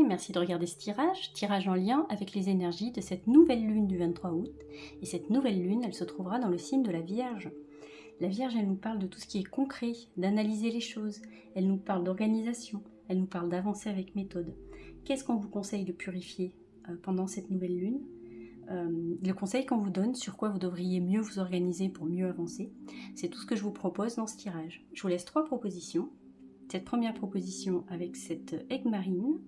merci de regarder ce tirage en lien avec les énergies de cette nouvelle lune du 23 août. Et cette nouvelle lune, elle se trouvera dans le signe de la Vierge. La Vierge, elle nous parle de tout ce qui est concret, d'analyser les choses, elle nous parle d'organisation, elle nous parle d'avancer avec méthode. Qu'est-ce qu'on vous conseille de purifier pendant cette nouvelle lune? Le conseil qu'on vous donne, sur quoi vous devriez mieux vous organiser pour mieux avancer, c'est tout ce que je vous propose dans ce tirage. Je vous laisse 3 propositions. Cette première proposition avec cette aigue marine.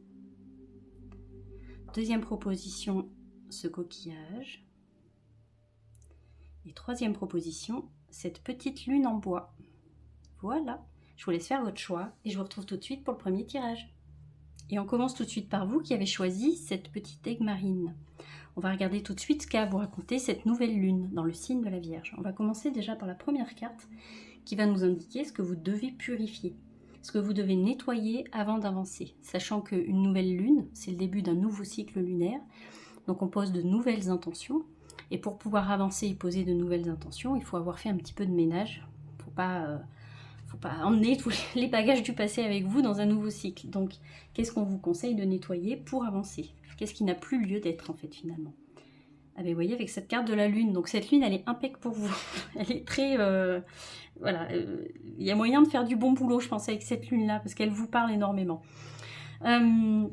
Deuxième proposition, ce coquillage. Et troisième proposition, cette petite lune en bois. Voilà, je vous laisse faire votre choix et je vous retrouve tout de suite pour le premier tirage. Et on commence tout de suite par vous qui avez choisi cette petite aigue marine. On va regarder tout de suite ce qu'a à vous raconter cette nouvelle lune dans le signe de la Vierge. On va commencer déjà par la première carte qui va nous indiquer ce que vous devez purifier, ce que vous devez nettoyer avant d'avancer, sachant qu'une nouvelle lune, c'est le début d'un nouveau cycle lunaire, donc on pose de nouvelles intentions, et pour pouvoir avancer et poser de nouvelles intentions, il faut avoir fait un petit peu de ménage, faut pas emmener tous les bagages du passé avec vous dans un nouveau cycle. Donc, qu'est-ce qu'on vous conseille de nettoyer pour avancer? Qu'est-ce qui n'a plus lieu d'être en fait finalement? Ah ben, vous voyez avec cette carte de la lune, donc cette lune elle est impec pour vous, elle est très... voilà, il y a moyen de faire du bon boulot je pense avec cette lune là, parce qu'elle vous parle énormément. On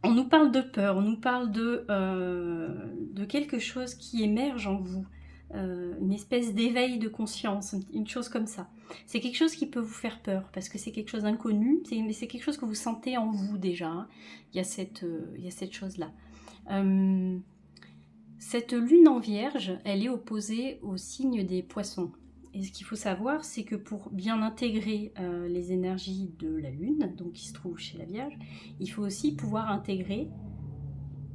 nous parle de peur, on nous parle de quelque chose qui émerge en vous, une espèce d'éveil de conscience, une chose comme ça. C'est quelque chose qui peut vous faire peur, parce que c'est quelque chose d'inconnu, mais c'est quelque chose que vous sentez en vous déjà, hein. Il y a cette chose-là. Cette lune en Vierge, elle est opposée au signe des Poissons. Et ce qu'il faut savoir, c'est que pour bien intégrer les énergies de la lune, donc qui se trouve chez la Vierge, il faut aussi pouvoir intégrer,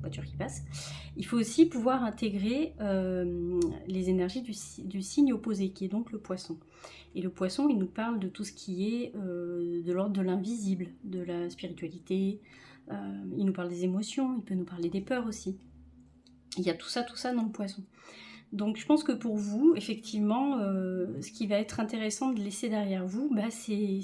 voiture qui passe, il faut aussi pouvoir intégrer les énergies du signe opposé, qui est donc le Poisson. Et le Poisson, il nous parle de tout ce qui est de l'ordre de l'invisible, de la spiritualité, il nous parle des émotions, il peut nous parler des peurs aussi. Il y a tout ça dans le Poisson. Donc je pense que pour vous, effectivement, ce qui va être intéressant de laisser derrière vous, bah, c'est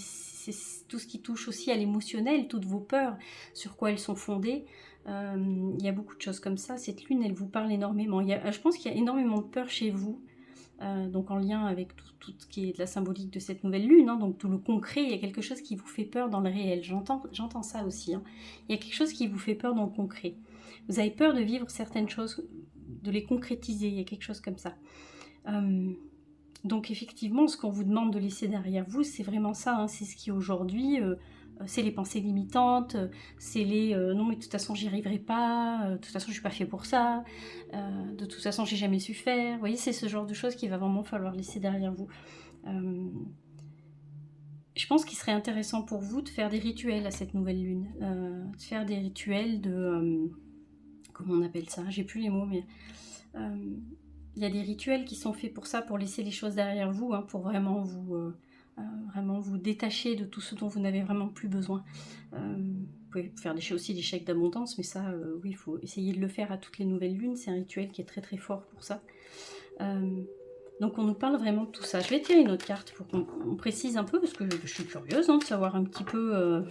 tout ce qui touche aussi à l'émotionnel, toutes vos peurs, sur quoi elles sont fondées. Il y a beaucoup de choses comme ça. Cette lune, elle vous parle énormément. Je pense qu'il y a énormément de peur chez vous, donc en lien avec tout ce qui est de la symbolique de cette nouvelle lune, hein, donc tout le concret, il y a quelque chose qui vous fait peur dans le réel. J'entends ça aussi, hein. Il y a quelque chose qui vous fait peur dans le concret. Vous avez peur de vivre certaines choses, de les concrétiser, il y a quelque chose comme ça. Donc effectivement, ce qu'on vous demande de laisser derrière vous, c'est vraiment ça, hein, c'est ce qui aujourd'hui, c'est les pensées limitantes, c'est les non mais de toute façon j'y arriverai pas, de toute façon je suis pas fait pour ça, de toute façon j'ai jamais su faire. Vous voyez, c'est ce genre de choses qu'il va vraiment falloir laisser derrière vous. Je pense qu'il serait intéressant pour vous de faire des rituels à cette nouvelle lune, de faire des rituels de... comment on appelle ça? J'ai plus les mots, mais... il y a des rituels qui sont faits pour ça, pour laisser les choses derrière vous, hein, pour vraiment vous détacher de tout ce dont vous n'avez vraiment plus besoin. Vous pouvez faire aussi des chèques d'abondance, mais ça, oui, il faut essayer de le faire à toutes les nouvelles lunes. C'est un rituel qui est très très fort pour ça. Donc on nous parle vraiment de tout ça. Je vais tirer une autre carte pour qu'on précise un peu, parce que je suis curieuse, hein, de savoir un petit peu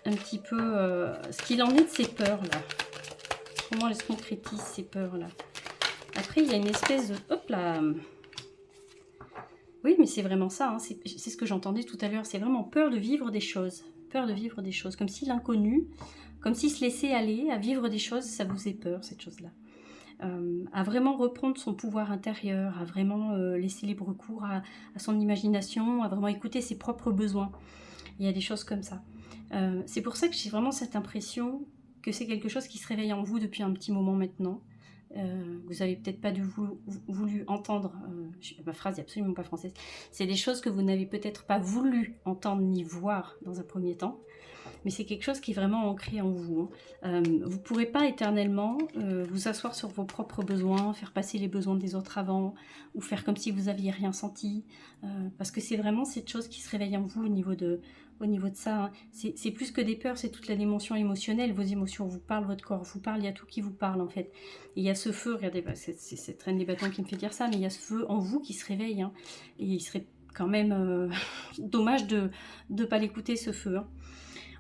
ce qu'il en est de ces peurs-là. Comment elles se concrétisent, ces peurs-là. Après, il y a une espèce de... Hop là. Oui, mais c'est vraiment ça, hein, c'est ce que j'entendais tout à l'heure. C'est vraiment peur de vivre des choses. Peur de vivre des choses. Comme si l'inconnu, comme si se laisser aller à vivre des choses, ça vous fait peur, cette chose-là. À vraiment reprendre son pouvoir intérieur, à vraiment laisser libre cours à son imagination, à vraiment écouter ses propres besoins. Il y a des choses comme ça. C'est pour ça que j'ai vraiment cette impression que c'est quelque chose qui se réveille en vous depuis un petit moment maintenant. Vous n'avez peut-être pas voulu entendre, ma phrase n'est absolument pas française, c'est des choses que vous n'avez peut-être pas voulu entendre ni voir dans un premier temps, mais c'est quelque chose qui est vraiment ancré en vous, hein. Vous ne pourrez pas éternellement vous asseoir sur vos propres besoins, faire passer les besoins des autres avant, ou faire comme si vous n'aviez rien senti, parce que c'est vraiment cette chose qui se réveille en vous au niveau de ça, hein. C'est plus que des peurs, c'est toute la dimension émotionnelle. Vos émotions vous parlent, votre corps vous parle, il y a tout qui vous parle en fait. Et il y a ce feu, regardez, c'est Reine des Bâtons qui me fait dire ça, mais il y a ce feu en vous qui se réveille, hein. Et il serait quand même dommage de ne pas l'écouter, ce feu, hein.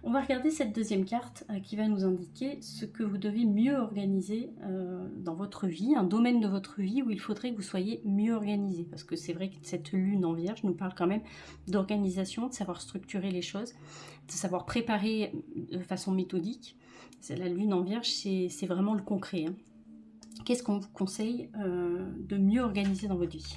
On va regarder cette deuxième carte qui va nous indiquer ce que vous devez mieux organiser dans votre vie, un domaine de votre vie où il faudrait que vous soyez mieux organisé. Parce que c'est vrai que cette lune en Vierge nous parle quand même d'organisation, de savoir structurer les choses, de savoir préparer de façon méthodique. La lune en Vierge, c'est vraiment le concret. Hein. Qu'est-ce qu'on vous conseille de mieux organiser dans votre vie?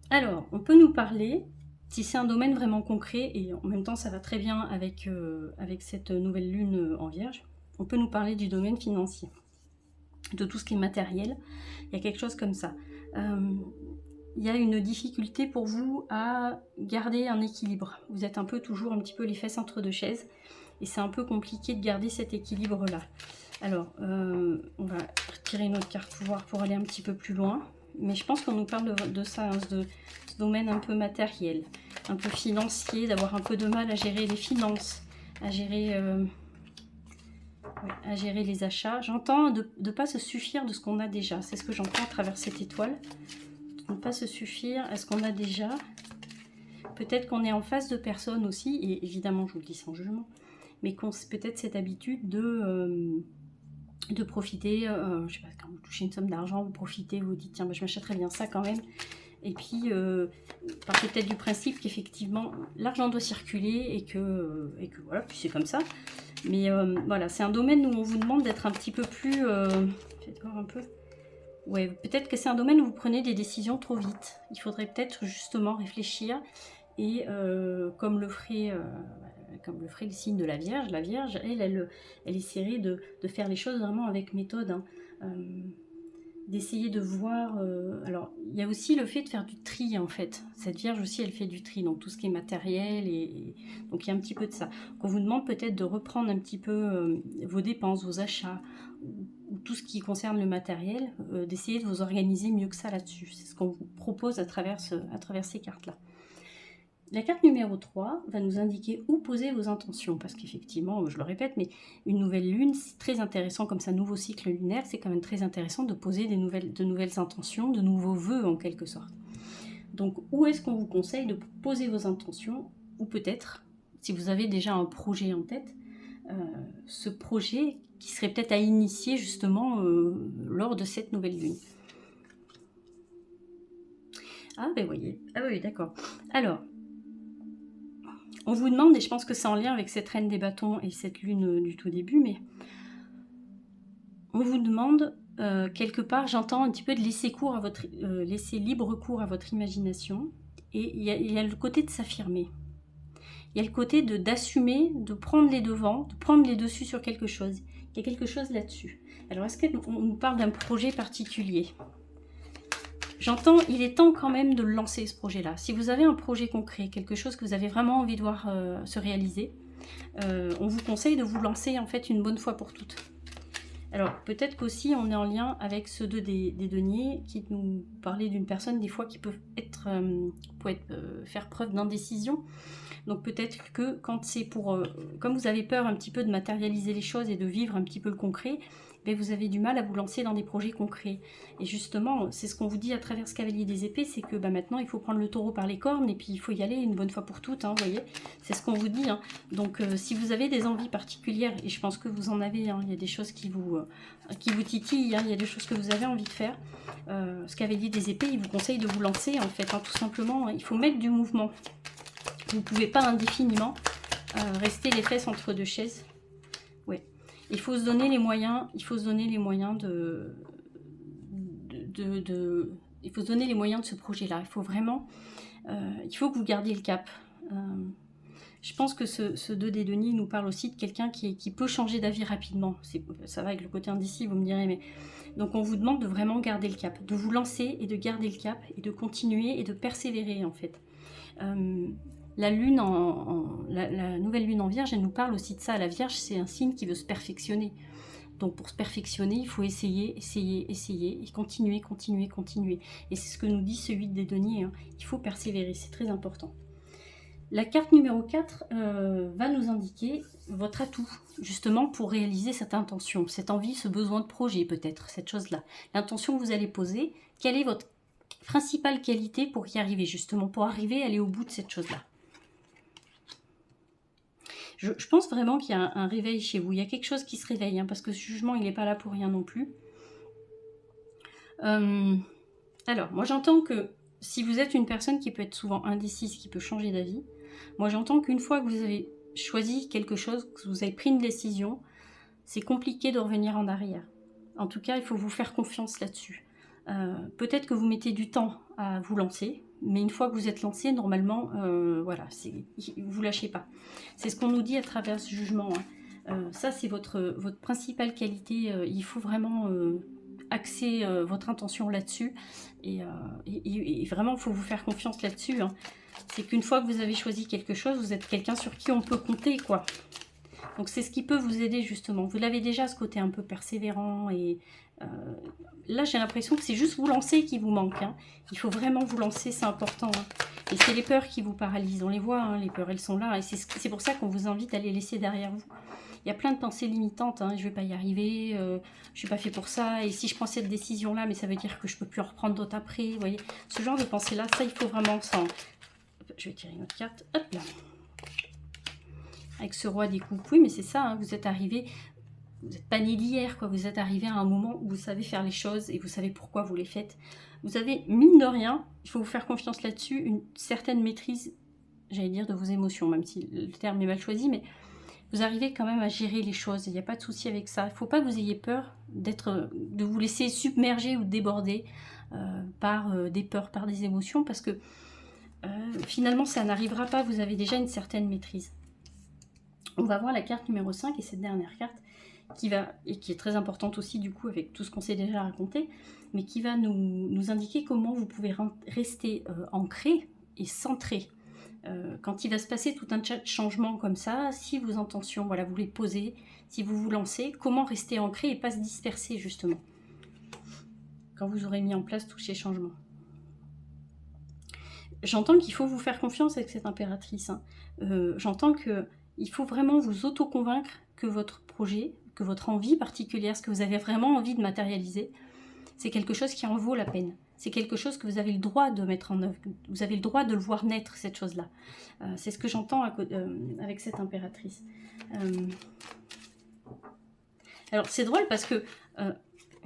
Alors, on peut nous parler... Si c'est un domaine vraiment concret, et en même temps ça va très bien avec, avec cette nouvelle lune en Vierge, on peut nous parler du domaine financier, de tout ce qui est matériel, il y a quelque chose comme ça. Il y a une difficulté pour vous à garder un équilibre. Vous êtes un peu toujours un petit peu les fesses entre deux chaises, et c'est un peu compliqué de garder cet équilibre-là. Alors, on va retirer une autre carte pouvoir pour aller un petit peu plus loin. Mais je pense qu'on nous parle de ça, hein, de ce domaine un peu matériel, un peu financier, d'avoir un peu de mal à gérer les finances, à gérer les achats. J'entends de ne pas se suffire de ce qu'on a déjà. C'est ce que j'entends à travers cette étoile. De ne pas se suffire à ce qu'on a déjà. Peut-être qu'on est en face de personnes aussi, et évidemment je vous le dis sans jugement, mais qu'on peut-être cette habitude de profiter, je sais pas, quand vous touchez une somme d'argent, vous profitez, vous dites tiens, bah, je m'achèterais bien ça quand même. Et puis, partez peut-être du principe qu'effectivement, l'argent doit circuler et que voilà, puis c'est comme ça. Mais voilà, c'est un domaine où on vous demande d'être un petit peu plus... faites voir un peu. Ouais, peut-être que c'est un domaine où vous prenez des décisions trop vite. Il faudrait peut-être justement réfléchir et comme le ferait le signe de la Vierge, elle essaierait de faire les choses vraiment avec méthode. Hein. D'essayer de voir... alors, il y a aussi le fait de faire du tri, en fait. Cette Vierge aussi, elle fait du tri, donc tout ce qui est matériel, donc il y a un petit peu de ça. On vous demande peut-être de reprendre un petit peu vos dépenses, vos achats, ou tout ce qui concerne le matériel, d'essayer de vous organiser mieux que ça là-dessus. C'est ce qu'on vous propose à travers ces cartes-là. La carte numéro 3 va nous indiquer où poser vos intentions, parce qu'effectivement, je le répète, mais une nouvelle lune, c'est très intéressant, comme ça, un nouveau cycle lunaire, c'est quand même très intéressant de poser de nouvelles intentions, de nouveaux vœux en quelque sorte. Donc, où est-ce qu'on vous conseille de poser vos intentions, ou peut-être, si vous avez déjà un projet en tête, ce projet qui serait peut-être à initier justement lors de cette nouvelle lune. Ah, ben voyez, ah oui, d'accord. Alors, on vous demande, et je pense que c'est en lien avec cette reine des bâtons et cette lune du tout début, mais on vous demande quelque part, j'entends un petit peu de laisser libre cours à votre imagination, et il y a le côté de s'affirmer. Il y a le côté d'assumer, de prendre les devants, de prendre les dessus sur quelque chose. Il y a quelque chose là-dessus. Alors, est-ce qu'on nous parle d'un projet particulier ? J'entends, il est temps quand même de lancer ce projet-là. Si vous avez un projet concret, quelque chose que vous avez vraiment envie de voir se réaliser, on vous conseille de vous lancer en fait une bonne fois pour toutes. Alors peut-être qu'aussi on est en lien avec ceux des deniers qui nous parlaient d'une personne des fois qui peut faire preuve d'indécision. Donc peut-être que quand c'est comme vous avez peur un petit peu de matérialiser les choses et de vivre un petit peu le concret, vous avez du mal à vous lancer dans des projets concrets. Et justement, c'est ce qu'on vous dit à travers ce cavalier des épées, c'est que maintenant il faut prendre le taureau par les cornes et puis il faut y aller une bonne fois pour toutes, hein, vous voyez, c'est ce qu'on vous dit. Hein. Donc si vous avez des envies particulières, et je pense que vous en avez, hein, il y a des choses qui vous titillent, hein, il y a des choses que vous avez envie de faire, ce cavalier des épées, il vous conseille de vous lancer en fait, hein, tout simplement, il faut mettre du mouvement. Vous ne pouvez pas indéfiniment rester les fesses entre deux chaises. Ouais. Il faut se donner les moyens, il faut se donner les moyens il faut se donner les moyens de ce projet-là. Il faut vraiment, il faut que vous gardiez le cap. Je pense que ce 2 des deniers nous parle aussi de quelqu'un qui peut changer d'avis rapidement. Ça va avec le côté indécis, vous me direz, mais... Donc on vous demande de vraiment garder le cap, de vous lancer et de garder le cap et de continuer et de persévérer en fait. La lune, la nouvelle lune en Vierge, elle nous parle aussi de ça. La Vierge, c'est un signe qui veut se perfectionner. Donc pour se perfectionner, il faut essayer, et continuer. Et c'est ce que nous dit ce 8 des deniers. Hein. Il faut persévérer, c'est très important. La carte numéro 4 va nous indiquer votre atout, justement pour réaliser cette intention, cette envie, ce besoin de projet peut-être, cette chose-là. L'intention que vous allez poser, quelle est votre principale qualité pour y arriver, justement, pour arriver à aller au bout de cette chose-là. Je pense vraiment qu'il y a un réveil chez vous. Il y a quelque chose qui se réveille, hein, parce que ce jugement, il n'est pas là pour rien non plus. Alors, moi j'entends que si vous êtes une personne qui peut être souvent indécise, qui peut changer d'avis, moi j'entends qu'une fois que vous avez choisi quelque chose, que vous avez pris une décision, c'est compliqué de revenir en arrière. En tout cas, il faut vous faire confiance là-dessus. Peut-être que vous mettez du temps à vous lancer, mais une fois que vous êtes lancé, normalement, voilà, vous lâchez pas. C'est ce qu'on nous dit à travers ce jugement, hein. Ça, c'est votre principale qualité. Il faut vraiment axer votre intention là-dessus. Et vraiment, il faut vous faire confiance là-dessus, hein. C'est qu'une fois que vous avez choisi quelque chose, vous êtes quelqu'un sur qui on peut compter, quoi. Donc c'est ce qui peut vous aider justement. Vous l'avez déjà, ce côté un peu persévérant. Et là, j'ai l'impression que c'est juste vous lancer qui vous manque, hein. Il faut vraiment vous lancer, c'est important, hein. Et c'est les peurs qui vous paralysent. On les voit, hein, les peurs, elles sont là. Et c'est pour ça qu'on vous invite à les laisser derrière vous. Il y a plein de pensées limitantes, hein. Je ne vais pas y arriver, je ne suis pas fait pour ça. Et si je prends cette décision-là, mais ça veut dire que je ne peux plus en reprendre d'autres après. Vous voyez, ce genre de pensée-là, ça, il faut vraiment s'en... Je vais tirer une autre carte. Hop là. Avec ce roi des coupes, oui, mais c'est ça, hein, vous êtes arrivé, vous n'êtes pas né d'hier, quoi. Vous êtes arrivé à un moment où vous savez faire les choses et vous savez pourquoi vous les faites. Vous avez, mine de rien, il faut vous faire confiance là-dessus, une certaine maîtrise, j'allais dire, de vos émotions, même si le terme est mal choisi, mais vous arrivez quand même à gérer les choses, il n'y a pas de souci avec ça. Il ne faut pas que vous ayez peur de vous laisser submerger ou déborder par des peurs, par des émotions, parce que finalement, ça n'arrivera pas, vous avez déjà une certaine maîtrise. On va voir la carte numéro 5 et cette dernière carte qui est très importante aussi du coup avec tout ce qu'on s'est déjà raconté, mais qui va nous indiquer comment vous pouvez rester ancré et centré. Quand il va se passer tout un tas de changements comme ça, si vos intentions, voilà, vous les posez, si vous vous lancez, comment rester ancré et pas se disperser justement quand vous aurez mis en place tous ces changements. J'entends qu'il faut vous faire confiance avec cette impératrice, hein. J'entends qu'il faut vraiment vous auto-convaincre que votre projet, que votre envie particulière, ce que vous avez vraiment envie de matérialiser, c'est quelque chose qui en vaut la peine. C'est quelque chose que vous avez le droit de mettre en œuvre. Vous avez le droit de le voir naître, cette chose-là. C'est ce que j'entends avec cette impératrice. Alors, c'est drôle parce que...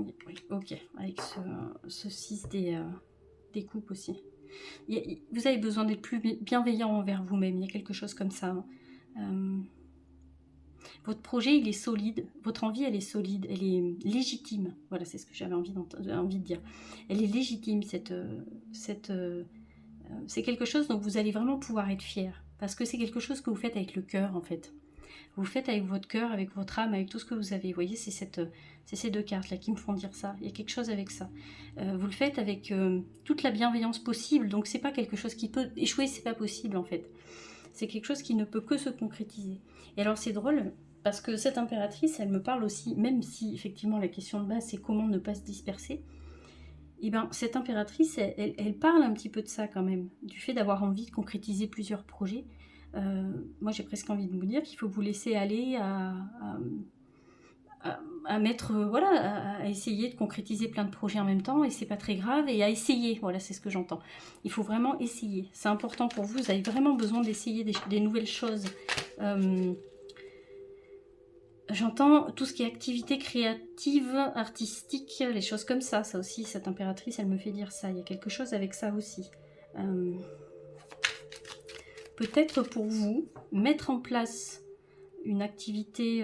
oui, ok, avec ce 6 des coupes aussi. Vous avez besoin d'être plus bienveillant envers vous-même. Il y a quelque chose comme ça, hein. Votre projet, il est solide. Votre envie, elle est solide. Elle est légitime. Voilà, c'est ce que j'avais envie de dire. Elle est légitime. C'est quelque chose dont vous allez vraiment pouvoir être fier. Parce que c'est quelque chose que vous faites avec le cœur, en fait. Vous le faites avec votre cœur, avec votre âme, avec tout ce que vous avez. Vous voyez, c'est ces deux cartes-là qui me font dire ça. Il y a quelque chose avec ça. Vous le faites avec toute la bienveillance possible. Donc, c'est pas quelque chose qui peut échouer, c'est pas possible, en fait. C'est quelque chose qui ne peut que se concrétiser. Et alors, c'est drôle, parce que cette impératrice, elle me parle aussi, même si, effectivement, la question de base, c'est comment ne pas se disperser. Et bien, cette impératrice, elle parle un petit peu de ça, quand même. Du fait d'avoir envie de concrétiser plusieurs projets. Moi j'ai presque envie de vous dire qu'il faut vous laisser aller à mettre, voilà, à essayer de concrétiser plein de projets en même temps, et c'est pas très grave, et à essayer, voilà, c'est ce que j'entends. Il faut vraiment essayer, c'est important pour vous, vous avez vraiment besoin d'essayer des nouvelles choses. J'entends tout ce qui est activité créative, artistique, les choses comme ça aussi, cette impératrice, elle me fait dire ça, il y a quelque chose avec ça aussi. Peut-être pour vous, mettre en place une activité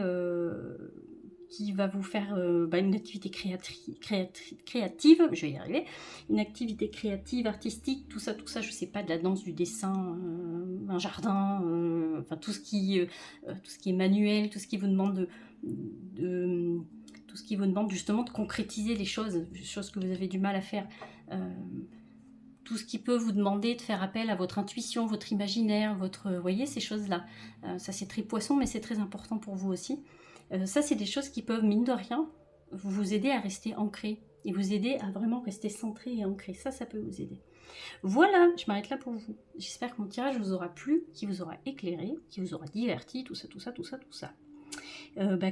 qui va vous faire une activité créative, je vais y arriver, une activité créative, artistique, tout ça, je sais pas, de la danse, du dessin, un jardin, enfin tout ce qui est manuel, tout ce qui vous demande tout ce qui vous demande justement de concrétiser les choses que vous avez du mal à faire. Tout ce qui peut vous demander de faire appel à votre intuition, votre imaginaire, vous voyez, ces choses-là. Ça, c'est très poisson, mais c'est très important pour vous aussi. Ça, c'est des choses qui peuvent, mine de rien, vous aider à rester ancré et vous aider à vraiment rester centré et ancré. Ça peut vous aider. Voilà, je m'arrête là pour vous. J'espère que mon tirage vous aura plu, qui vous aura éclairé, qui vous aura diverti, tout ça.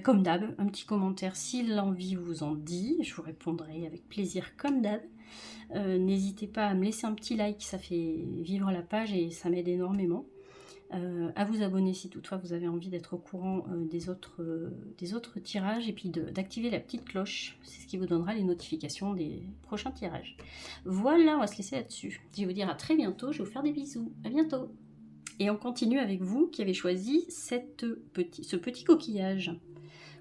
Comme d'hab, un petit commentaire si l'envie vous en dit. Je vous répondrai avec plaisir comme d'hab. N'hésitez pas à me laisser un petit like, ça fait vivre la page et ça m'aide énormément. à vous abonner si toutefois vous avez envie d'être au courant des autres tirages, et puis d'activer la petite cloche, c'est ce qui vous donnera les notifications des prochains tirages. Voilà, on va se laisser là-dessus. Je vais vous dire à très bientôt, je vais vous faire des bisous, à bientôt. Et on continue avec vous qui avez choisi ce petit coquillage.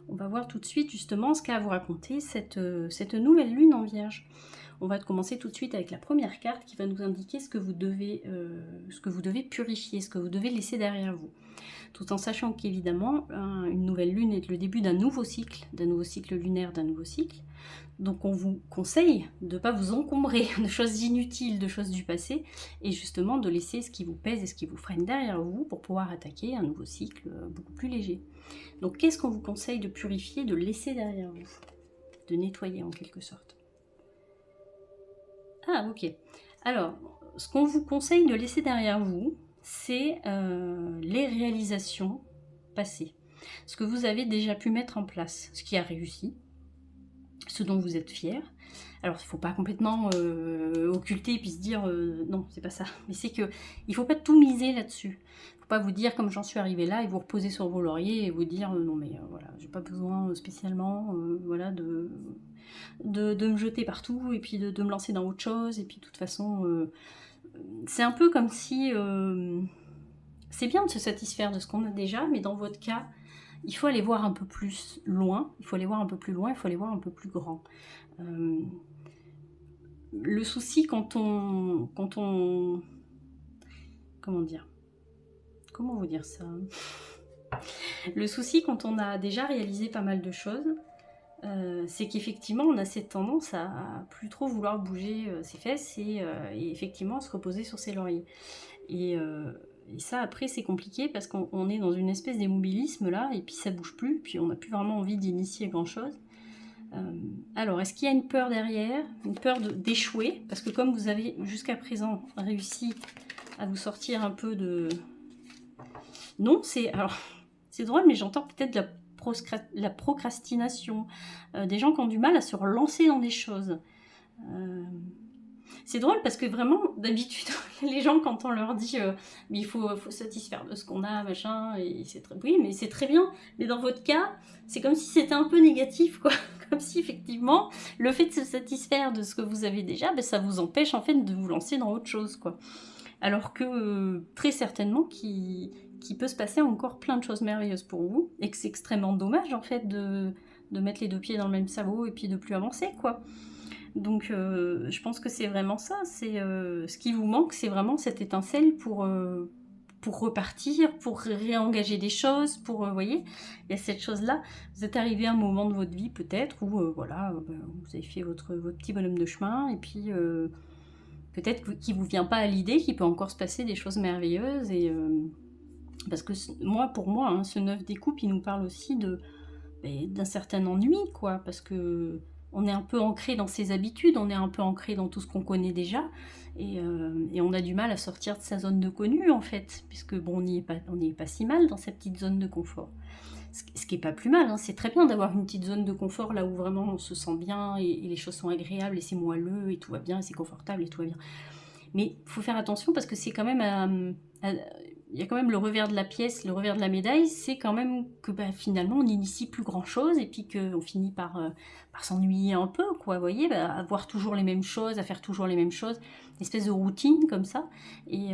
On va voir tout de suite justement ce qu'a à vous raconter cette nouvelle lune en Vierge. On va commencer tout de suite avec la première carte qui va nous indiquer ce que vous devez purifier, ce que vous devez laisser derrière vous. Tout en sachant qu'évidemment, une nouvelle lune est le début d'un nouveau cycle lunaire, d'un nouveau cycle. Donc on vous conseille de ne pas vous encombrer de choses inutiles, de choses du passé, et justement de laisser ce qui vous pèse et ce qui vous freine derrière vous pour pouvoir attaquer un nouveau cycle beaucoup plus léger. Donc qu'est-ce qu'on vous conseille de purifier, de laisser derrière vous, de nettoyer en quelque sorte? Ah ok, alors ce qu'on vous conseille de laisser derrière vous, c'est les réalisations passées, ce que vous avez déjà pu mettre en place, ce qui a réussi, ce dont vous êtes fier. Alors il ne faut pas complètement occulter puis se dire non, c'est pas ça, mais c'est que il faut pas tout miser là-dessus. Il ne faut pas vous dire comme j'en suis arrivé là et vous reposer sur vos lauriers et vous dire non mais voilà, j'ai pas besoin spécialement voilà de me jeter partout et puis de me lancer dans autre chose, et puis de toute façon c'est un peu comme si c'est bien de se satisfaire de ce qu'on a déjà, mais dans votre cas il faut aller voir un peu plus loin, il faut aller voir un peu plus loin, il faut aller voir un peu plus grand. Le souci quand on comment vous dire ça, le souci quand on a déjà réalisé pas mal de choses, c'est qu'effectivement on a cette tendance à plus trop vouloir bouger ses fesses et effectivement à se reposer sur ses lauriers. Et ça après c'est compliqué parce qu'on est dans une espèce d'immobilisme là, et puis ça bouge plus, puis on n'a plus vraiment envie d'initier grand chose. Alors est-ce qu'il y a une peur derrière, une peur d'échouer, parce que comme vous avez jusqu'à présent réussi à vous sortir un peu de... Non, c'est drôle, mais j'entends peut-être la procrastination, des gens qui ont du mal à se relancer dans des choses. C'est drôle parce que vraiment, d'habitude, les gens, quand on leur dit mais il faut satisfaire de ce qu'on a, machin, et c'est très... Oui, mais c'est très bien. Mais dans votre cas, c'est comme si c'était un peu négatif, quoi. Comme si, effectivement, le fait de se satisfaire de ce que vous avez déjà, ben, ça vous empêche, en fait, de vous lancer dans autre chose, quoi. Alors que, très certainement, qu'il peut se passer encore plein de choses merveilleuses pour vous, et que c'est extrêmement dommage, en fait, de mettre les deux pieds dans le même sabot et puis de plus avancer, quoi. Donc je pense que c'est vraiment ça, c'est ce qui vous manque, c'est vraiment cette étincelle pour repartir, pour réengager des choses, pour, vous voyez, il y a cette chose-là. Vous êtes arrivé à un moment de votre vie peut-être où, voilà, vous avez fait votre petit bonhomme de chemin, et puis peut-être qu'il ne vous vient pas à l'idée qu'il peut encore se passer des choses merveilleuses, et parce que pour moi, hein, ce 9 des coupes, il nous parle aussi d'un certain ennui, quoi, parce que on est un peu ancré dans ses habitudes, on est un peu ancré dans tout ce qu'on connaît déjà, et on a du mal à sortir de sa zone de connu, en fait, puisque bon, on n'y est pas si mal dans sa petite zone de confort. Ce qui est pas plus mal, hein, c'est très bien d'avoir une petite zone de confort là où vraiment on se sent bien, et les choses sont agréables, et c'est moelleux, et tout va bien, et c'est confortable, et tout va bien. Mais il faut faire attention parce que c'est quand même... il y a quand même le revers de la pièce, le revers de la médaille, c'est quand même que finalement on n'initie plus grand chose, et puis qu'on finit par s'ennuyer un peu, quoi, vous voyez, à voir toujours les mêmes choses, à faire toujours les mêmes choses, une espèce de routine comme ça, et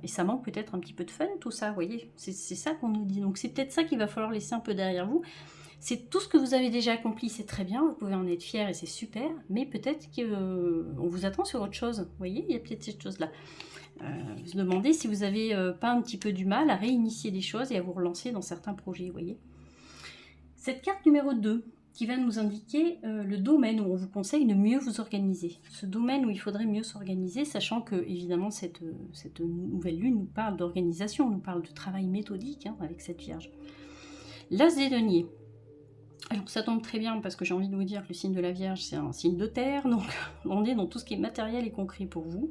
ça manque peut-être un petit peu de fun, tout ça, vous voyez, c'est ça qu'on nous dit. Donc c'est peut-être ça qu'il va falloir laisser un peu derrière vous. C'est tout ce que vous avez déjà accompli, c'est très bien, vous pouvez en être fier et c'est super, mais peut-être qu'on vous attend sur autre chose, vous voyez, il y a peut-être cette chose-là. Vous vous demandez si vous n'avez pas un petit peu du mal à réinitier des choses et à vous relancer dans certains projets, vous voyez. Cette carte numéro 2, qui va nous indiquer le domaine où on vous conseille de mieux vous organiser. Ce domaine où il faudrait mieux s'organiser, sachant que, évidemment, cette nouvelle lune nous parle d'organisation, nous parle de travail méthodique, hein, avec cette Vierge. L'As des deniers. Alors ça tombe très bien parce que j'ai envie de vous dire que le signe de la Vierge, c'est un signe de terre, donc on est dans tout ce qui est matériel et concret pour vous.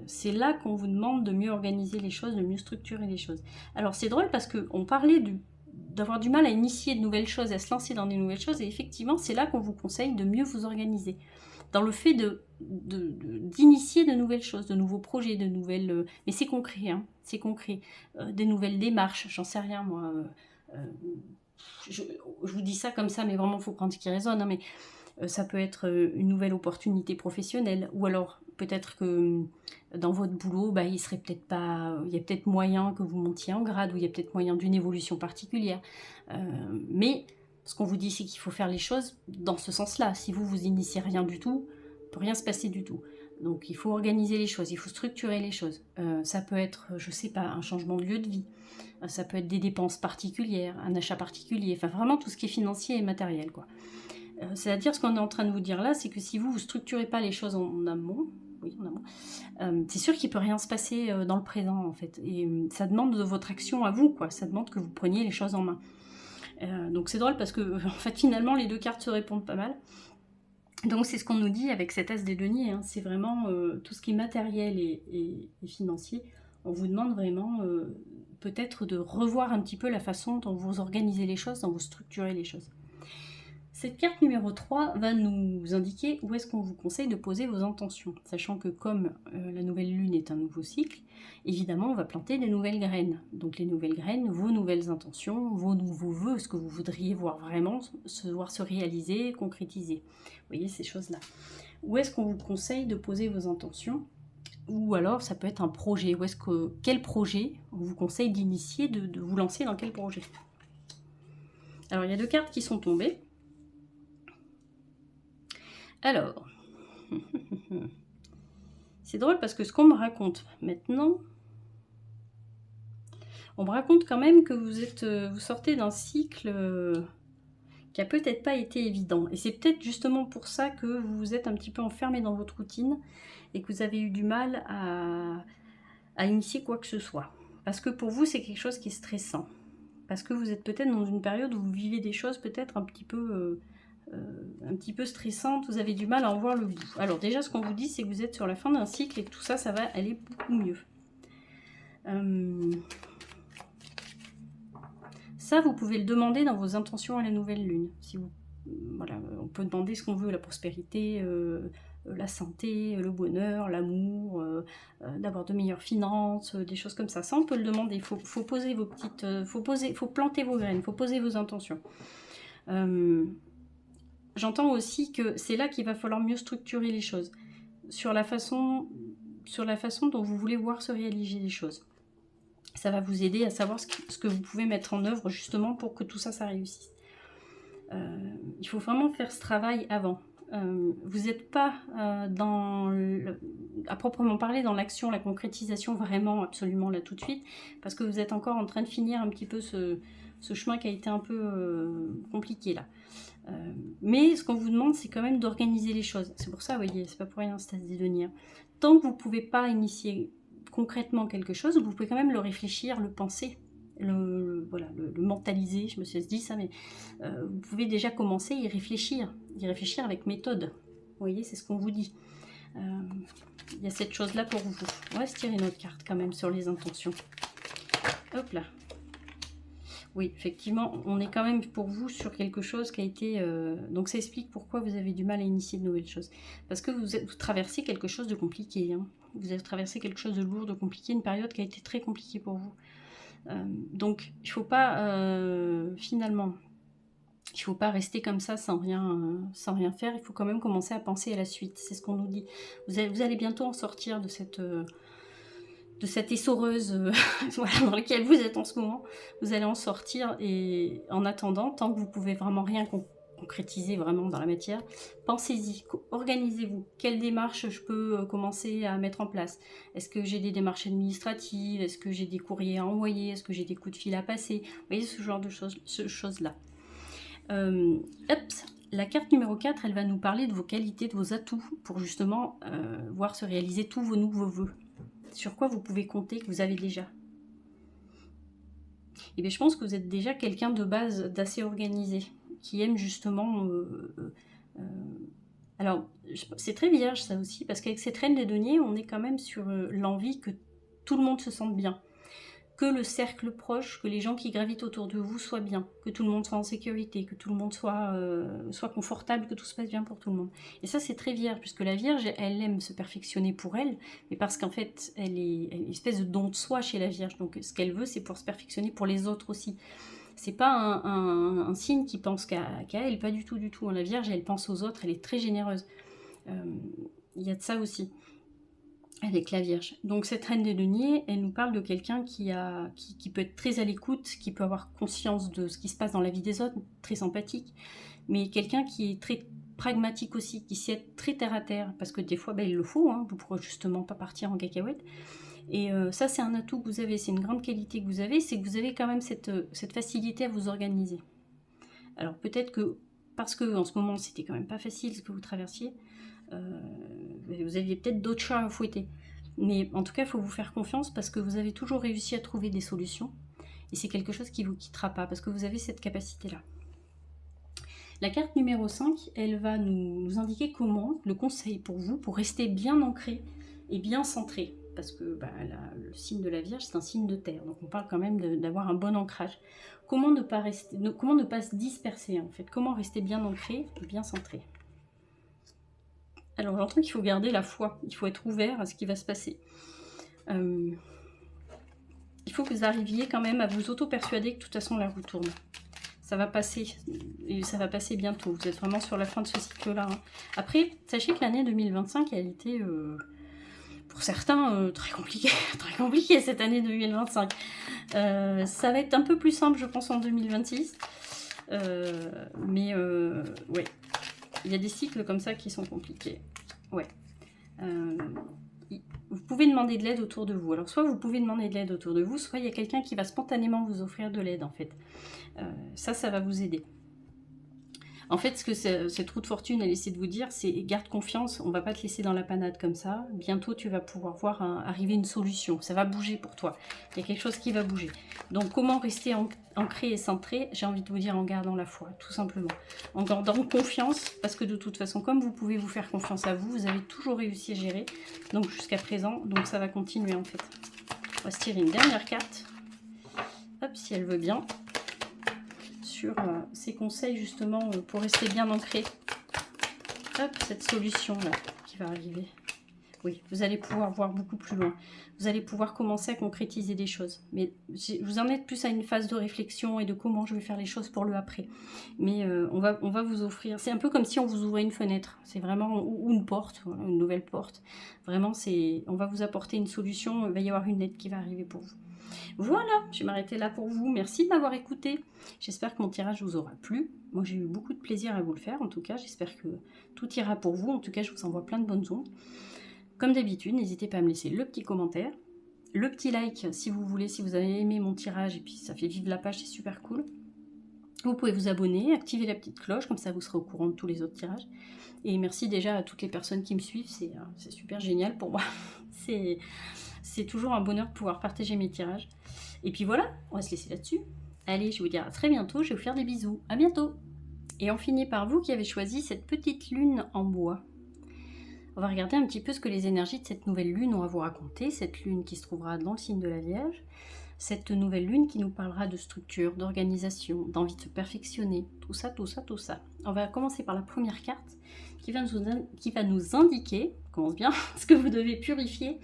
C'est là qu'on vous demande de mieux organiser les choses, de mieux structurer les choses. Alors c'est drôle parce qu'on parlait d'avoir du mal à initier de nouvelles choses, à se lancer dans des nouvelles choses, et effectivement c'est là qu'on vous conseille de mieux vous organiser. dans le fait d'initier de nouvelles choses, de nouveaux projets, de nouvelles... mais c'est concret, hein, c'est concret. Des nouvelles démarches, j'en sais rien moi. Je vous dis ça comme ça, mais vraiment, il faut prendre ce qui résonne. Hein, mais ça peut être une nouvelle opportunité professionnelle, ou alors peut-être que dans votre boulot, bah, il y a peut-être moyen que vous montiez en grade, ou il y a peut-être moyen d'une évolution particulière. Mais ce qu'on vous dit, c'est qu'il faut faire les choses dans ce sens-là. Si vous initiez rien du tout, il ne peut rien se passer du tout. Donc il faut organiser les choses, il faut structurer les choses. Ça peut être, je sais pas, un changement de lieu de vie. Ça peut être des dépenses particulières, un achat particulier. Enfin, vraiment tout ce qui est financier et matériel, quoi. C'est-à-dire, ce qu'on est en train de vous dire là, c'est que si vous ne structurez pas les choses en amont, c'est sûr qu'il ne peut rien se passer dans le présent, en fait. Et ça demande de votre action à vous, quoi. Ça demande que vous preniez les choses en main. Donc c'est drôle parce que, en fait, finalement, les deux cartes se répondent pas mal. Donc c'est ce qu'on nous dit avec cet as des deniers. Hein. C'est vraiment tout ce qui est matériel et financier. On vous demande vraiment peut-être de revoir un petit peu la façon dont vous organisez les choses, dont vous structurez les choses. Cette carte numéro 3 va nous indiquer où est-ce qu'on vous conseille de poser vos intentions, sachant que comme la nouvelle lune est un nouveau cycle, évidemment on va planter des nouvelles graines. Donc les nouvelles graines, vos nouvelles intentions, vos nouveaux vœux, ce que vous voudriez voir vraiment se réaliser, concrétiser. Vous voyez ces choses-là. Où est-ce qu'on vous conseille de poser vos intentions? Ou alors ça peut être un projet. Quel projet on vous conseille d'initier, de vous lancer dans quel projet? Alors il y a deux cartes qui sont tombées. Alors, c'est drôle parce que ce qu'on me raconte maintenant, on me raconte quand même que vous sortez d'un cycle qui a peut-être pas été évident. Et c'est peut-être justement pour ça que vous vous êtes un petit peu enfermé dans votre routine et que vous avez eu du mal à initier quoi que ce soit. Parce que pour vous, c'est quelque chose qui est stressant. Parce que vous êtes peut-être dans une période où vous vivez des choses peut-être un petit peu stressantes, vous avez du mal à en voir le bout. Alors déjà, ce qu'on vous dit, c'est que vous êtes sur la fin d'un cycle et que tout ça, ça va aller beaucoup mieux. Ça, vous pouvez le demander dans vos intentions à la nouvelle lune. Si vous, voilà, on peut demander ce qu'on veut, la prospérité, la santé, le bonheur, l'amour, d'avoir de meilleures finances, des choses comme ça. Ça, on peut le demander. Il faut poser vos petites, faut planter vos graines, il faut poser vos intentions. J'entends aussi que c'est là qu'il va falloir mieux structurer les choses, sur la façon dont vous voulez voir se réaliser les choses. Ça va vous aider à savoir ce que vous pouvez mettre en œuvre justement pour que tout ça, ça réussisse. Il faut vraiment faire ce travail avant. Vous n'êtes pas à proprement parler dans l'action, la concrétisation vraiment absolument là tout de suite, parce que vous êtes encore en train de finir un petit peu ce chemin qui a été un peu compliqué là. Mais ce qu'on vous demande, c'est quand même d'organiser les choses. C'est pour ça, vous voyez, c'est pas pour rien, c'est à se dédonner. Tant que vous ne pouvez pas initier concrètement quelque chose, vous pouvez quand même le réfléchir, le penser, le mentaliser. Je me suis dit ça, mais vous pouvez déjà commencer à y réfléchir avec méthode. Vous voyez, c'est ce qu'on vous dit. Il y a cette chose-là pour vous. On va se tirer une autre carte quand même sur les intentions. Hop là. Oui, effectivement, on est quand même pour vous sur quelque chose qui a été... donc ça explique pourquoi vous avez du mal à initier de nouvelles choses. Parce que vous traversez quelque chose de compliqué. Hein. Vous avez traversé quelque chose de lourd, de compliqué, une période qui a été très compliquée pour vous. Donc il ne faut pas, finalement, il ne faut pas rester comme ça sans rien faire. Il faut quand même commencer à penser à la suite. C'est ce qu'on nous dit. Vous allez bientôt en sortir de cette essoreuse voilà, dans laquelle vous êtes en ce moment. Vous allez en sortir et en attendant, tant que vous pouvez vraiment rien concrétiser vraiment dans la matière, pensez-y, organisez-vous. Quelle démarche je peux commencer à mettre en place? Est-ce que j'ai des démarches administratives? Est-ce que j'ai des courriers à envoyer? Est-ce que j'ai des coups de fil à passer? Vous voyez, ce genre de choses-là. La carte numéro 4, elle va nous parler de vos qualités, de vos atouts, pour justement voir se réaliser tous vos nouveaux vœux. Sur quoi vous pouvez compter que vous avez déjà. Et bien, je pense que vous êtes déjà quelqu'un de base d'assez organisé, qui aime justement... alors, c'est très vierge ça aussi, parce qu'avec cette reine des deniers, on est quand même sur l'envie que tout le monde se sente bien. que le cercle proche, que les gens qui gravitent autour de vous soient bien, que tout le monde soit en sécurité, que tout le monde soit confortable, que tout se passe bien pour tout le monde. Et ça, c'est très vierge, puisque la Vierge, elle aime se perfectionner pour elle, mais parce qu'en fait, elle est une espèce de don de soi chez la Vierge. Donc, ce qu'elle veut, c'est pour se perfectionner pour les autres aussi. C'est pas un signe qui pense qu'à elle, pas du tout, du tout. La Vierge, elle pense aux autres, elle est très généreuse. Il y a de ça aussi avec la Vierge. Donc cette reine des deniers, elle nous parle de quelqu'un qui peut être très à l'écoute, qui peut avoir conscience de ce qui se passe dans la vie des autres, très sympathique, mais quelqu'un qui est très pragmatique aussi, qui sait être très terre à terre, parce que des fois, il le faut, hein, vous pourrez justement pas partir en cacahuète. Et ça, c'est un atout que vous avez, c'est une grande qualité que vous avez, c'est que vous avez quand même cette facilité à vous organiser. Alors peut-être que, parce que en ce moment, c'était quand même pas facile ce que vous traversiez, vous aviez peut-être d'autres chats à fouetter. Mais en tout cas, il faut vous faire confiance parce que vous avez toujours réussi à trouver des solutions. Et c'est quelque chose qui ne vous quittera pas parce que vous avez cette capacité-là. La carte numéro 5, elle va nous indiquer comment, le conseil pour vous, pour rester bien ancré et bien centré. Parce que le signe de la Vierge, c'est un signe de terre. Donc on parle quand même d'avoir un bon ancrage. Comment ne pas se disperser en fait? Comment rester bien ancré et bien centré? Alors j'entends qu'il faut garder la foi, il faut être ouvert à ce qui va se passer. Il faut que vous arriviez quand même à vous auto-persuader que de toute façon la roue tourne. Ça va passer, et ça va passer bientôt. Vous êtes vraiment sur la fin de ce cycle-là. Hein. Après, sachez que l'année 2025, elle était, pour certains, très compliquée cette année 2025. Ça va être un peu plus simple, je pense, en 2026. Ouais. Il y a des cycles comme ça qui sont compliqués. Ouais. Vous pouvez demander de l'aide autour de vous. Alors, soit vous pouvez demander de l'aide autour de vous, soit il y a quelqu'un qui va spontanément vous offrir de l'aide, en fait. Ça va vous aider. En fait, ce que cette roue de fortune, elle essaie de vous dire, c'est garde confiance, on ne va pas te laisser dans la panade comme ça. Bientôt, tu vas pouvoir voir arriver une solution. Ça va bouger pour toi. Il y a quelque chose qui va bouger. Donc, comment rester ancré et centré? J'ai envie de vous dire en gardant la foi, tout simplement. En gardant confiance, parce que de toute façon, comme vous pouvez vous faire confiance à vous, vous avez toujours réussi à gérer. Donc, jusqu'à présent, donc ça va continuer en fait. On va se tirer une dernière carte. Hop, si elle veut bien. Sur ces conseils justement pour rester bien ancré. Hop, cette solution là qui va arriver. Oui, vous allez pouvoir voir beaucoup plus loin. Vous allez pouvoir commencer à concrétiser des choses. Mais vous en êtes plus à une phase de réflexion et de comment je vais faire les choses pour le après. Mais on va vous offrir. C'est un peu comme si on vous ouvrait une fenêtre. C'est vraiment ou une porte, une nouvelle porte. Vraiment, on va vous apporter une solution. Il va y avoir une aide qui va arriver pour vous. Voilà, je vais m'arrêter là pour vous. Merci de m'avoir écouté. J'espère que mon tirage vous aura plu. Moi, j'ai eu beaucoup de plaisir à vous le faire. En tout cas, j'espère que tout ira pour vous. En tout cas, je vous envoie plein de bonnes ondes. Comme d'habitude, n'hésitez pas à me laisser le petit commentaire, le petit like si vous voulez, si vous avez aimé mon tirage. Et puis, ça fait vivre la page, c'est super cool. Vous pouvez vous abonner, activer la petite cloche, comme ça vous serez au courant de tous les autres tirages. Et merci déjà à toutes les personnes qui me suivent, c'est super génial pour moi. C'est toujours un bonheur de pouvoir partager mes tirages. Et puis voilà, on va se laisser là-dessus. Allez, je vous dis à très bientôt, je vais vous faire des bisous. À bientôt. Et on finit par vous qui avez choisi cette petite lune en bois. On va regarder un petit peu ce que les énergies de cette nouvelle lune ont à vous raconter. Cette lune qui se trouvera dans le signe de la Vierge. Cette nouvelle lune qui nous parlera de structure, d'organisation, d'envie de se perfectionner. Tout ça, tout ça, tout ça. On va commencer par la première carte qui va nous indiquer, commence bien, ce que vous devez purifier,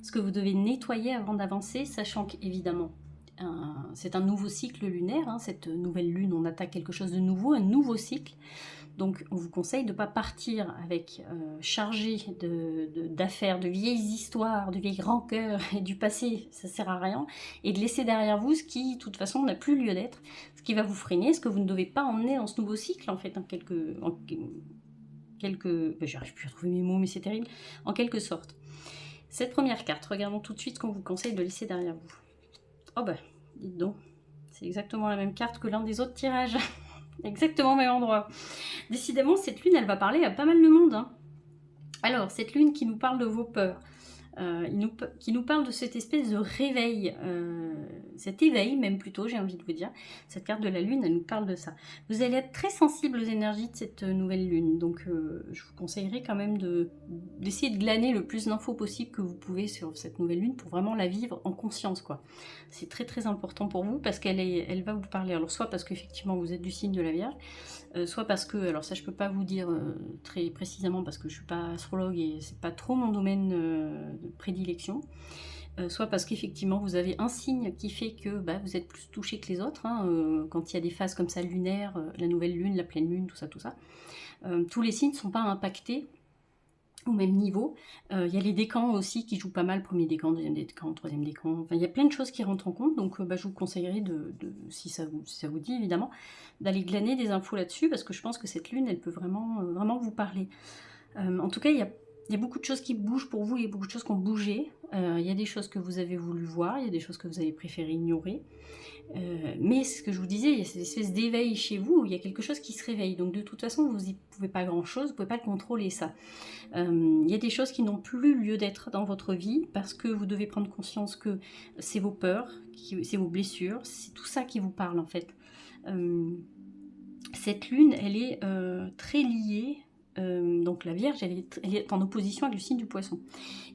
ce que vous devez nettoyer avant d'avancer, sachant qu'évidemment, c'est un nouveau cycle lunaire. Hein, cette nouvelle lune, on attaque quelque chose de nouveau, un nouveau cycle. Donc, on vous conseille de ne pas partir avec chargé d'affaires, de vieilles histoires, de vieilles rancœurs et du passé, ça ne sert à rien. Et de laisser derrière vous ce qui, de toute façon, n'a plus lieu d'être, ce qui va vous freiner, ce que vous ne devez pas emmener dans ce nouveau cycle, en fait, j'arrive plus à trouver mes mots, mais c'est terrible, en quelque sorte. Cette première carte, regardons tout de suite ce qu'on vous conseille de laisser derrière vous. Oh bah, dites donc, c'est exactement la même carte que l'un des autres tirages. Exactement au même endroit. Décidément, cette lune, elle va parler à pas mal de monde. Hein. Alors, cette lune qui nous parle de vos peurs. qui nous parle de cette espèce de réveil, cet éveil même plutôt, j'ai envie de vous dire. Cette carte de la lune, elle nous parle de ça. Vous allez être très sensible aux énergies de cette nouvelle lune, donc je vous conseillerais quand même d'essayer de glaner le plus d'infos possible que vous pouvez sur cette nouvelle lune pour vraiment la vivre en conscience, quoi. C'est très très important pour vous parce elle va vous parler, alors soit parce qu'effectivement vous êtes du signe de la Vierge, soit parce que, alors ça je peux pas vous dire très précisément parce que je suis pas astrologue et c'est pas trop mon domaine de prédilection, soit parce qu'effectivement vous avez un signe qui fait que vous êtes plus touché que les autres, hein, quand il y a des phases comme ça lunaires, la nouvelle lune, la pleine lune, tout ça, tous les signes ne sont pas impactés au même niveau. Il y a les décans aussi qui jouent pas mal, premier décan, deuxième décan, troisième décan, enfin il y a plein de choses qui rentrent en compte, donc je vous conseillerais si ça vous dit évidemment, d'aller glaner des infos là-dessus, parce que je pense que cette lune, elle peut vraiment, vraiment vous parler. En tout cas, il y a beaucoup de choses qui bougent pour vous, il y a beaucoup de choses qui ont bougé, il y a des choses que vous avez voulu voir, il y a des choses que vous avez préféré ignorer, mais ce que je vous disais, il y a cette espèce d'éveil chez vous, il y a quelque chose qui se réveille, donc de toute façon vous n'y pouvez pas grand chose, vous ne pouvez pas le contrôler ça. Il y a des choses qui n'ont plus lieu d'être dans votre vie parce que vous devez prendre conscience que c'est vos peurs, c'est vos blessures, c'est tout ça qui vous parle en fait. Cette lune, elle est très liée, donc la Vierge, elle est en opposition avec le signe du Poisson.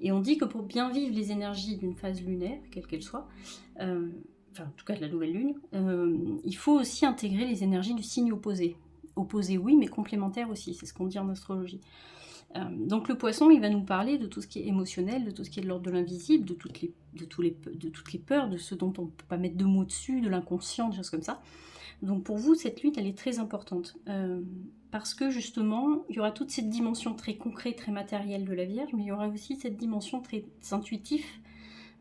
Et on dit que pour bien vivre les énergies d'une phase lunaire, quelle qu'elle soit, enfin en tout cas de la nouvelle lune, il faut aussi intégrer les énergies du signe opposé. Opposé oui, mais complémentaire aussi, c'est ce qu'on dit en astrologie. Donc le Poisson, il va nous parler de tout ce qui est émotionnel, de tout ce qui est de l'ordre de l'invisible, de toutes les peurs, de ce dont on ne peut pas mettre de mots dessus, de l'inconscient, des choses comme ça. Donc pour vous, cette lune, elle est très importante. Parce que justement, il y aura toute cette dimension très concrète, très matérielle de la Vierge, mais il y aura aussi cette dimension très intuitive,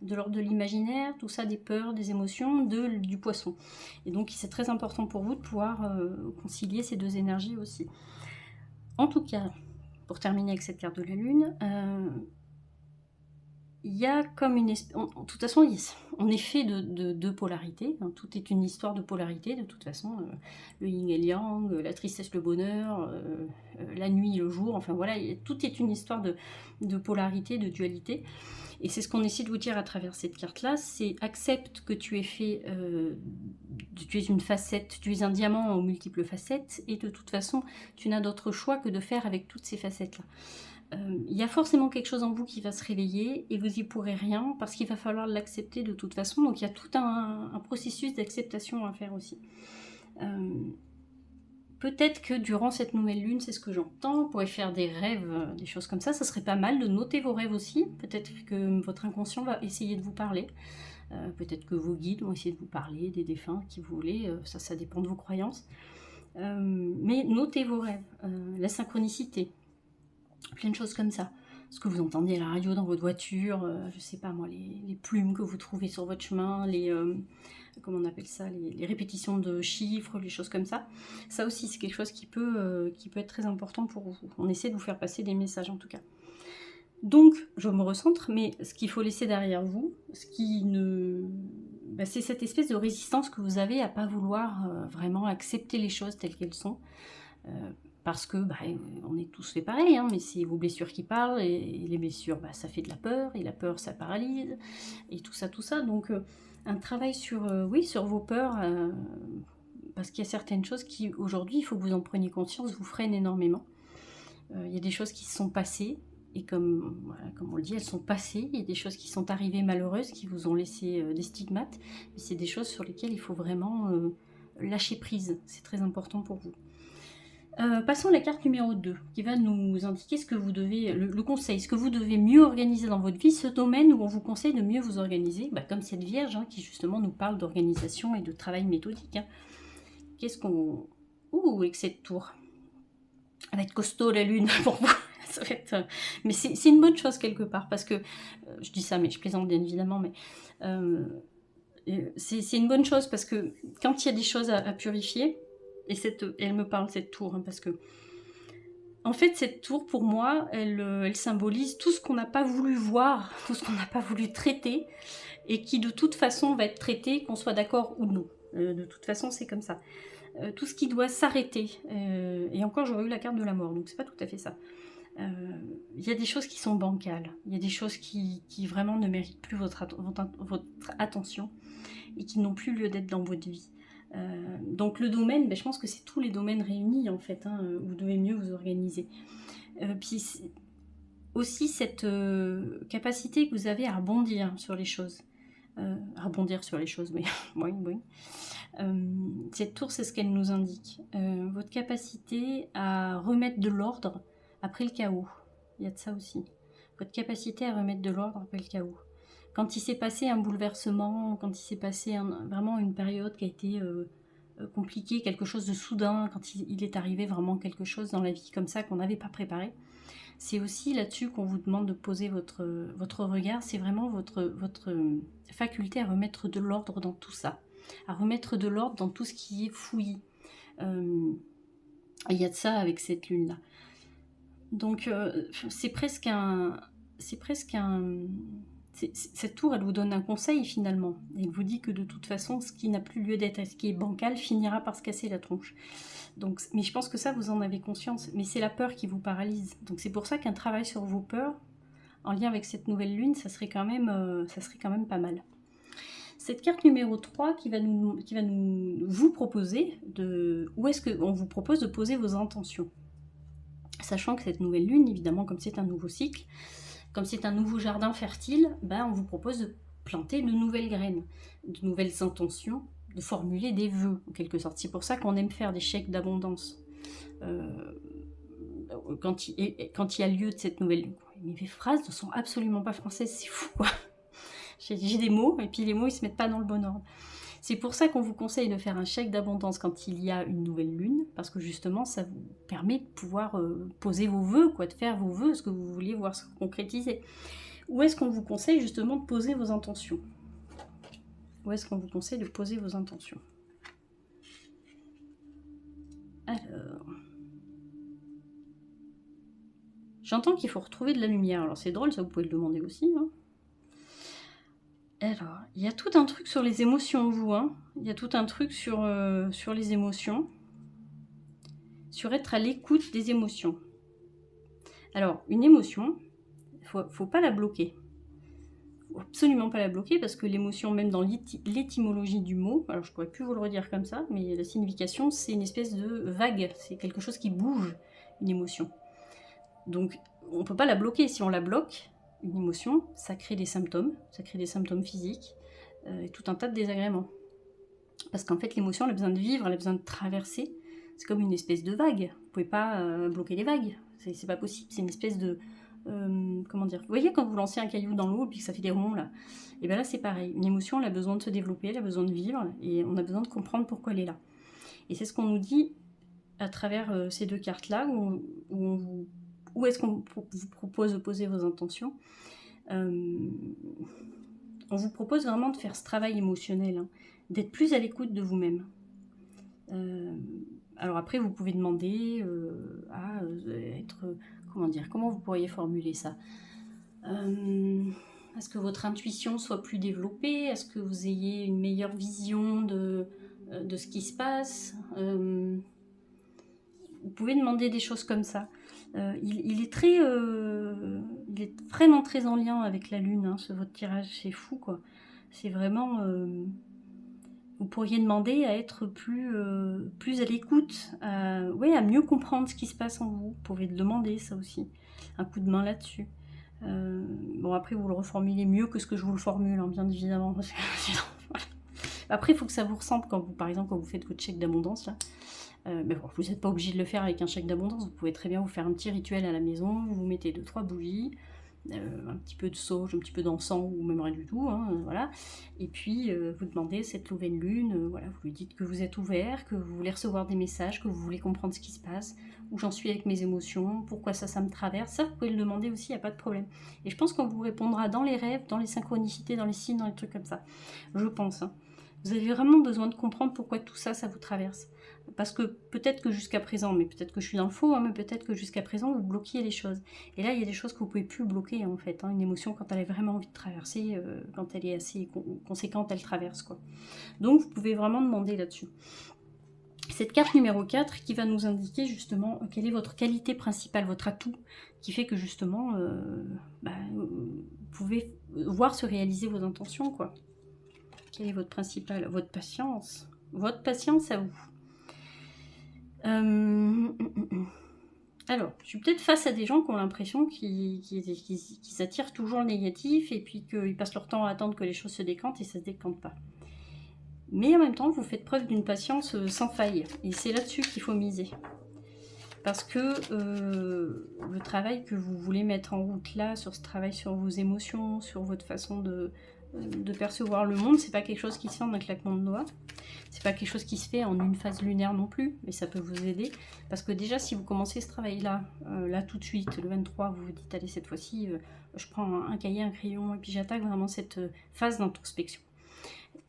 de l'ordre de l'imaginaire, tout ça, des peurs, des émotions, du Poisson. Et donc c'est très important pour vous de pouvoir concilier ces deux énergies aussi. En tout cas, pour terminer avec cette carte de la Lune, il y a comme une espèce... De toute façon, on est fait de polarité, hein, tout est une histoire de polarité, de toute façon, le yin et le yang, la tristesse, le bonheur, la nuit, le jour, enfin voilà, tout est une histoire de polarité, de dualité. Et c'est ce qu'on essaie de vous dire à travers cette carte-là, c'est accepte que tu es fait, tu es une facette, tu es un diamant aux multiples facettes, et de toute façon, tu n'as d'autre choix que de faire avec toutes ces facettes-là. Il y a forcément quelque chose en vous qui va se réveiller, et vous n'y pourrez rien, parce qu'il va falloir l'accepter de toute façon, donc il y a tout un processus d'acceptation à faire aussi. Peut-être que durant cette nouvelle lune, c'est ce que j'entends, vous pourrez faire des rêves, des choses comme ça serait pas mal de noter vos rêves aussi, peut-être que votre inconscient va essayer de vous parler, peut-être que vos guides vont essayer de vous parler, des défunts qui vous voulez, ça dépend de vos croyances, mais notez vos rêves, la synchronicité, plein de choses comme ça, ce que vous entendez à la radio dans votre voiture, je sais pas moi, les plumes que vous trouvez sur votre chemin, comment on appelle ça, les répétitions de chiffres, les choses comme ça. Ça aussi, c'est quelque chose qui peut être très important pour vous. On essaie de vous faire passer des messages en tout cas. Donc, je me recentre, mais ce qu'il faut laisser derrière vous, c'est cette espèce de résistance que vous avez à pas vouloir vraiment accepter les choses telles qu'elles sont. Parce que on est tous fait pareil, hein, mais c'est vos blessures qui parlent, et les blessures, ça fait de la peur, et la peur, ça paralyse, et tout ça. Donc, un travail sur vos peurs, parce qu'il y a certaines choses qui, aujourd'hui, il faut que vous en preniez conscience, vous freinent énormément. Il y a des choses qui se sont passées, et comme on le dit, elles sont passées. Il y a des choses qui sont arrivées malheureuses, qui vous ont laissé des stigmates, mais c'est des choses sur lesquelles il faut vraiment lâcher prise. C'est très important pour vous. Passons à la carte numéro 2, qui va nous indiquer ce que vous devez, le conseil, ce que vous devez mieux organiser dans votre vie, ce domaine où on vous conseille de mieux vous organiser, comme cette Vierge, hein, qui justement nous parle d'organisation et de travail méthodique. Hein. Qu'est-ce qu'on... Ouh, avec cette tour. Elle va être costaud la lune pour vous. Ça va être... Mais c'est une bonne chose quelque part, parce que, je dis ça, mais je plaisante bien évidemment, mais... c'est une bonne chose, parce que quand il y a des choses à purifier, et elle me parle de cette tour, hein, parce que en fait cette tour pour moi elle symbolise tout ce qu'on n'a pas voulu voir, tout ce qu'on n'a pas voulu traiter, et qui de toute façon va être traité, qu'on soit d'accord ou non, de toute façon c'est comme ça, tout ce qui doit s'arrêter, et encore j'aurais eu la carte de la mort, donc c'est pas tout à fait ça, Il y a des choses qui sont bancales, il y a des choses qui vraiment ne méritent plus votre attention et qui n'ont plus lieu d'être dans votre vie. Donc le domaine, ben, je pense que c'est tous les domaines réunis en fait, hein, vous devez mieux vous organiser. Puis aussi cette capacité que vous avez à rebondir sur les choses. Oui, oui, oui. Cette tour, c'est ce qu'elle nous indique. Votre capacité à remettre de l'ordre après le chaos. Il y a de ça aussi. Votre capacité à remettre de l'ordre après le chaos. Quand il s'est passé un bouleversement, quand il s'est passé vraiment une période qui a été compliquée, quelque chose de soudain, quand il est arrivé vraiment quelque chose dans la vie comme ça qu'on n'avait pas préparé, c'est aussi là-dessus qu'on vous demande de poser votre regard. C'est vraiment votre faculté à remettre de l'ordre dans tout ça, à remettre de l'ordre dans tout ce qui est fouillis. Il y a de ça avec cette lune-là. Donc c'est presque un... Cette tour, elle vous donne un conseil finalement. Elle vous dit que de toute façon, ce qui n'a plus lieu d'être, ce qui est bancal, finira par se casser la tronche. Donc, mais je pense que ça, vous en avez conscience. Mais c'est la peur qui vous paralyse. Donc c'est pour ça qu'un travail sur vos peurs, en lien avec cette nouvelle lune, ça serait quand même pas mal. Cette carte numéro 3 qui va vous proposer où est-ce qu'on vous propose de poser vos intentions. Sachant que cette nouvelle lune, évidemment, comme c'est un nouveau cycle, comme c'est un nouveau jardin fertile, ben on vous propose de planter de nouvelles graines, de nouvelles intentions, de formuler des vœux, en quelque sorte. C'est pour ça qu'on aime faire des chèques d'abondance. Quand il y a lieu de cette nouvelle lune. Mes phrases ne sont absolument pas françaises, c'est fou, quoi. J'ai des mots, et puis les mots, ils se mettent pas dans le bon ordre. C'est pour ça qu'on vous conseille de faire un chèque d'abondance quand il y a une nouvelle lune, parce que justement, ça vous permet de pouvoir poser vos vœux, quoi, de faire vos vœux, ce que vous voulez voir se concrétiser. Où est-ce qu'on vous conseille justement de poser vos intentions? Où est-ce qu'on vous conseille de poser vos intentions? Alors... J'entends qu'il faut retrouver de la lumière. Alors c'est drôle, ça vous pouvez le demander aussi, hein. Alors, il y a tout un truc sur les émotions, vous, hein. Il y a tout un truc sur les émotions, sur être à l'écoute des émotions. Alors, une émotion, faut pas la bloquer. Faut absolument pas la bloquer, parce que l'émotion, même dans l'étymologie du mot, alors je pourrais plus vous le redire comme ça, mais la signification, c'est une espèce de vague, c'est quelque chose qui bouge, une émotion. Donc, on peut pas la bloquer. Si on la bloque, une émotion, ça crée des symptômes physiques, et tout un tas de désagréments. Parce qu'en fait, l'émotion, elle a besoin de vivre, elle a besoin de traverser. C'est comme une espèce de vague. Vous pouvez pas bloquer les vagues. C'est pas possible. C'est une espèce de... comment dire? Vous voyez quand vous lancez un caillou dans l'eau et puis que ça fait des ronds, là? Et bien là, c'est pareil. Une émotion, elle a besoin de se développer, elle a besoin de vivre, et on a besoin de comprendre pourquoi elle est là. Et c'est ce qu'on nous dit à travers ces deux cartes-là, où est-ce qu'on vous propose de poser vos intentions. On vous propose vraiment de faire ce travail émotionnel, hein, d'être plus à l'écoute de vous-même. Alors après, vous pouvez demander à être... Comment dire? Comment vous pourriez formuler ça? Est-ce que votre intuition soit plus développée? Est-ce que vous ayez une meilleure vision de ce qui se passe? Vous pouvez demander des choses comme ça. Il est vraiment très en lien avec la lune, hein, votre tirage, c'est fou, quoi. C'est vraiment... vous pourriez demander à être plus à l'écoute, à mieux comprendre ce qui se passe en vous. Vous pouvez demander ça aussi, un coup de main là-dessus. Bon, après, vous le reformulez mieux que ce que je vous le formule, hein, bien évidemment. Parce que, voilà. Après, il faut que ça vous ressemble, par exemple, quand vous faites votre chèque d'abondance, là. Mais bon, vous n'êtes pas obligé de le faire avec un chèque d'abondance. Vous pouvez très bien vous faire un petit rituel à la maison. Vous mettez 2-3 bougies, un petit peu de sauge, un petit peu d'encens, ou même rien du tout, hein, voilà. Et puis vous demandez cette nouvelle lune, voilà, vous lui dites que vous êtes ouvert, que vous voulez recevoir des messages, que vous voulez comprendre ce qui se passe, où j'en suis avec mes émotions, pourquoi ça me traverse. Ça, vous pouvez le demander aussi, il n'y a pas de problème. Et je pense qu'on vous répondra dans les rêves, dans les synchronicités, dans les signes, dans les trucs comme ça. Je pense, hein. Vous avez vraiment besoin de comprendre pourquoi tout ça, ça vous traverse. Parce que peut-être que jusqu'à présent, mais peut-être que je suis dans le faux, hein, mais peut-être que jusqu'à présent, vous bloquiez les choses. Et là, il y a des choses que vous ne pouvez plus bloquer, en fait. Hein. Une émotion, quand elle a vraiment envie de traverser, quand elle est assez conséquente, elle traverse, quoi. Donc, vous pouvez vraiment demander là-dessus. Cette carte numéro 4 qui va nous indiquer justement quelle est votre qualité principale, votre atout, qui fait que justement, vous pouvez voir se réaliser vos intentions, quoi. Quelle est votre principale? Votre patience. Votre patience à vous. Alors, je suis peut-être face à des gens qui ont l'impression qu'ils attirent toujours le négatif et puis qu'ils passent leur temps à attendre que les choses se décantent et ça ne se décante pas. Mais en même temps, vous faites preuve d'une patience sans faille. Et c'est là-dessus qu'il faut miser. Parce que le travail que vous voulez mettre en route là, sur ce travail sur vos émotions, sur votre façon de percevoir le monde, c'est pas quelque chose qui se fait en un claquement de doigts. C'est pas quelque chose qui se fait en une phase lunaire non plus, mais ça peut vous aider. Parce que déjà, si vous commencez ce travail-là, là tout de suite, le 23, vous vous dites, allez, cette fois-ci, je prends un cahier, un crayon, et puis j'attaque vraiment cette phase d'introspection.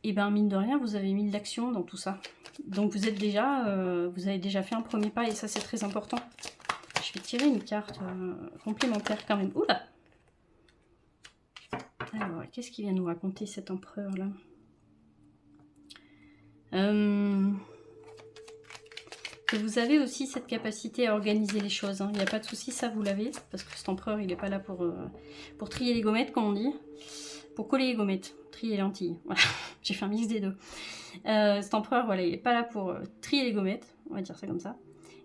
Et bien, mine de rien, vous avez mis de l'action dans tout ça. Donc vous êtes déjà, vous avez déjà fait un premier pas, et ça, c'est très important. Je vais tirer une carte complémentaire quand même. Oula! Alors, qu'est-ce qu'il vient nous raconter, cet empereur-là? Que vous avez aussi cette capacité à organiser les choses. Hein. Il n'y a pas de souci, ça vous l'avez. Parce que cet empereur, il n'est pas là pour trier les gommettes, comme on dit. Pour coller les gommettes, trier les lentilles. Voilà, j'ai fait un mix des deux. Cet empereur, voilà, il n'est pas là pour trier les gommettes. On va dire ça comme ça.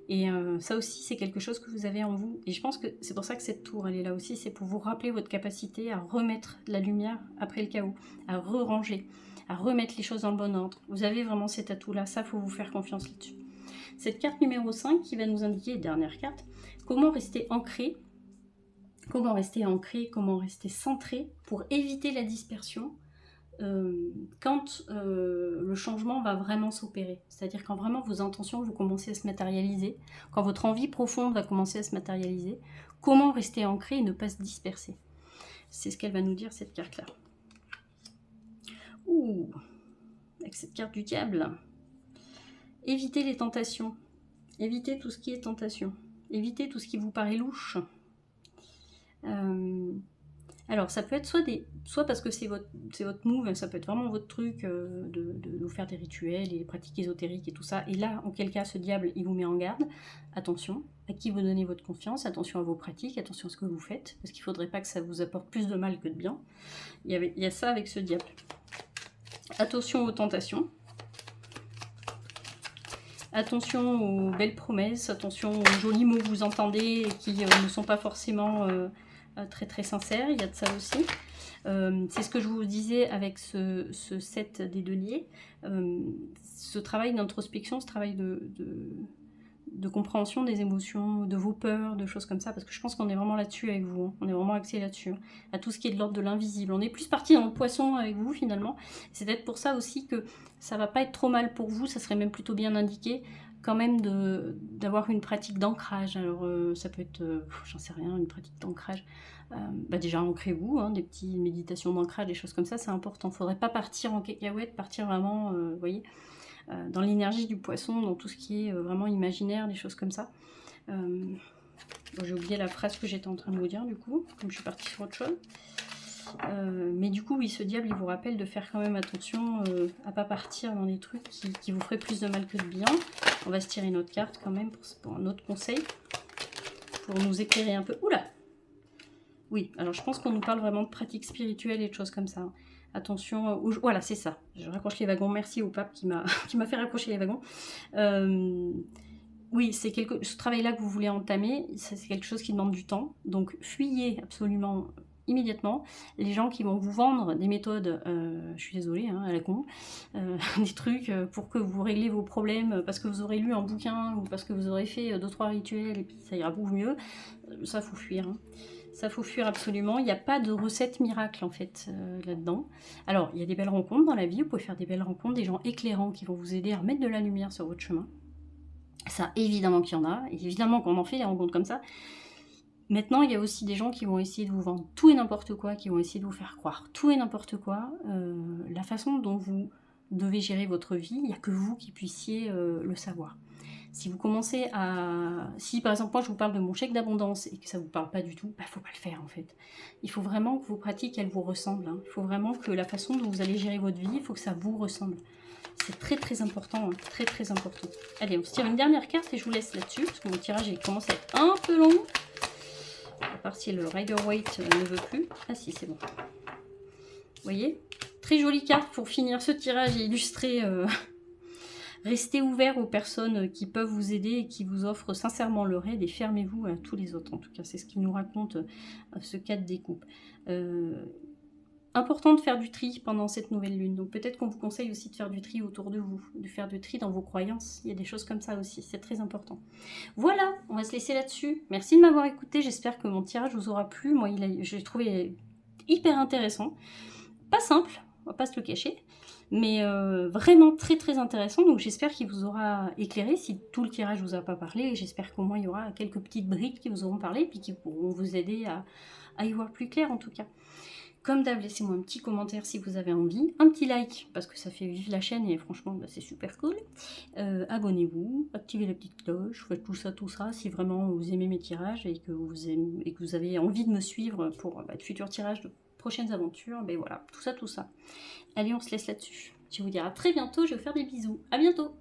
Et ça aussi, c'est quelque chose que vous avez en vous. Et je pense que c'est pour ça que cette tour, elle est là aussi. C'est pour vous rappeler votre capacité à remettre la lumière après le chaos. À re-ranger. À remettre les choses dans le bon ordre. Vous avez vraiment cet atout-là. Ça, il faut vous faire confiance là-dessus. Cette carte numéro 5 qui va nous indiquer, dernière carte, comment rester ancré. Comment rester ancré, comment rester centré pour éviter la dispersion quand le changement va vraiment s'opérer. C'est-à-dire quand vraiment vos intentions vont commencer à se matérialiser, quand votre envie profonde va commencer à se matérialiser, comment rester ancré et ne pas se disperser. C'est ce qu'elle va nous dire, cette carte-là. Ouh, avec cette carte du diable. Évitez les tentations. Évitez tout ce qui est tentation. Évitez tout ce qui vous paraît louche. Alors ça peut être soit parce que c'est votre move, ça peut être vraiment votre truc de vous faire des rituels et des pratiques ésotériques et tout ça. Et là, en quel cas, ce diable, il vous met en garde. Attention à qui vous donnez votre confiance, attention à vos pratiques, attention à ce que vous faites, parce qu'il ne faudrait pas que ça vous apporte plus de mal que de bien. Il y a ça avec ce diable. Attention aux tentations. Attention aux belles promesses, attention aux jolis mots que vous entendez et qui ne sont pas forcément très très sincères, il y a de ça aussi. C'est ce que je vous disais avec ce set des deniers. Ce travail d'introspection, ce travail de compréhension des émotions, de vos peurs, de choses comme ça, parce que je pense qu'on est vraiment là-dessus avec vous, hein. On est vraiment axé là-dessus, hein, à tout ce qui est de l'ordre de l'invisible. On est plus parti dans le poisson avec vous finalement. C'est peut-être pour ça aussi que ça va pas être trop mal pour vous, ça serait même plutôt bien indiqué quand même d'avoir une pratique d'ancrage. Alors ça peut être, j'en sais rien, une pratique d'ancrage. Déjà ancrez-vous, hein, des petites méditations d'ancrage, des choses comme ça, c'est important. Faudrait pas partir en cacahuète, partir vraiment, vous voyez, dans l'énergie du poisson, dans tout ce qui est vraiment imaginaire, des choses comme ça. Bon, j'ai oublié la phrase que j'étais en train de vous dire du coup, comme je suis partie sur autre chose. Mais du coup, oui, ce diable, il vous rappelle de faire quand même attention à pas partir dans des trucs qui vous feraient plus de mal que de bien. On va se tirer une autre carte quand même pour un autre conseil, pour nous éclairer un peu. Oula! Oui, alors je pense qu'on nous parle vraiment de pratiques spirituelles et de choses comme ça. Attention, voilà, c'est ça. Je raccroche les wagons. Merci au pape qui m'a fait raccrocher les wagons. Oui, c'est ce travail-là que vous voulez entamer, c'est quelque chose qui demande du temps. Donc, fuyez absolument immédiatement les gens qui vont vous vendre des méthodes, je suis désolée, hein, à la con, des trucs pour que vous réglez vos problèmes parce que vous aurez lu un bouquin ou parce que vous aurez fait 2-3 rituels et puis ça ira beaucoup mieux. Ça, faut fuir, hein. Ça, faut fuir absolument. Il n'y a pas de recette miracle, en fait, là-dedans. Alors, il y a des belles rencontres dans la vie. Vous pouvez faire des belles rencontres, des gens éclairants qui vont vous aider à remettre de la lumière sur votre chemin. Ça, évidemment qu'il y en a. Évidemment qu'on en fait des rencontres comme ça. Maintenant, il y a aussi des gens qui vont essayer de vous vendre tout et n'importe quoi, qui vont essayer de vous faire croire tout et n'importe quoi. La façon dont vous devez gérer votre vie, il n'y a que vous qui puissiez le savoir. Si vous commencez à... Si par exemple moi je vous parle de mon chèque d'abondance et que ça ne vous parle pas du tout, il ne faut pas le faire en fait. Il faut vraiment que vos pratiques elles vous ressemblent, hein. Il faut vraiment que la façon dont vous allez gérer votre vie, il faut que ça vous ressemble. c'est très très important, hein, très très important. Allez, on se tire une dernière carte et je vous laisse là-dessus, parce que mon tirage il commence à être un peu long. À part si le Rider-Waite ne veut plus. Ah si, c'est bon. Vous voyez? Très jolie carte pour finir ce tirage et illustrer. Restez ouvert aux personnes qui peuvent vous aider et qui vous offrent sincèrement leur aide et fermez-vous à tous les autres. En tout cas, c'est ce qu'il nous raconte ce cas de découpe. Important de faire du tri pendant cette nouvelle lune. Donc peut-être qu'on vous conseille aussi de faire du tri autour de vous, de faire du tri dans vos croyances. Il y a des choses comme ça aussi, c'est très important. Voilà, on va se laisser là-dessus. Merci de m'avoir écouté, j'espère que mon tirage vous aura plu. Moi, je l'ai trouvé hyper intéressant. Pas simple, on va pas se le cacher, mais vraiment très très intéressant. Donc j'espère qu'il vous aura éclairé. Si tout le tirage vous a pas parlé, j'espère qu'au moins il y aura quelques petites briques qui vous auront parlé, puis qui pourront vous aider à y voir plus clair en tout cas. Comme d'hab, laissez-moi un petit commentaire si vous avez envie, un petit like parce que ça fait vivre la chaîne et franchement bah, c'est super cool. Abonnez-vous, activez la petite cloche, faites tout ça si vraiment vous aimez mes tirages et que vous avez envie de me suivre pour de futurs tirages de prochaines aventures, ben voilà, tout ça. Allez, on se laisse là-dessus. Je vais vous dire à très bientôt, je vais vous faire des bisous. À bientôt!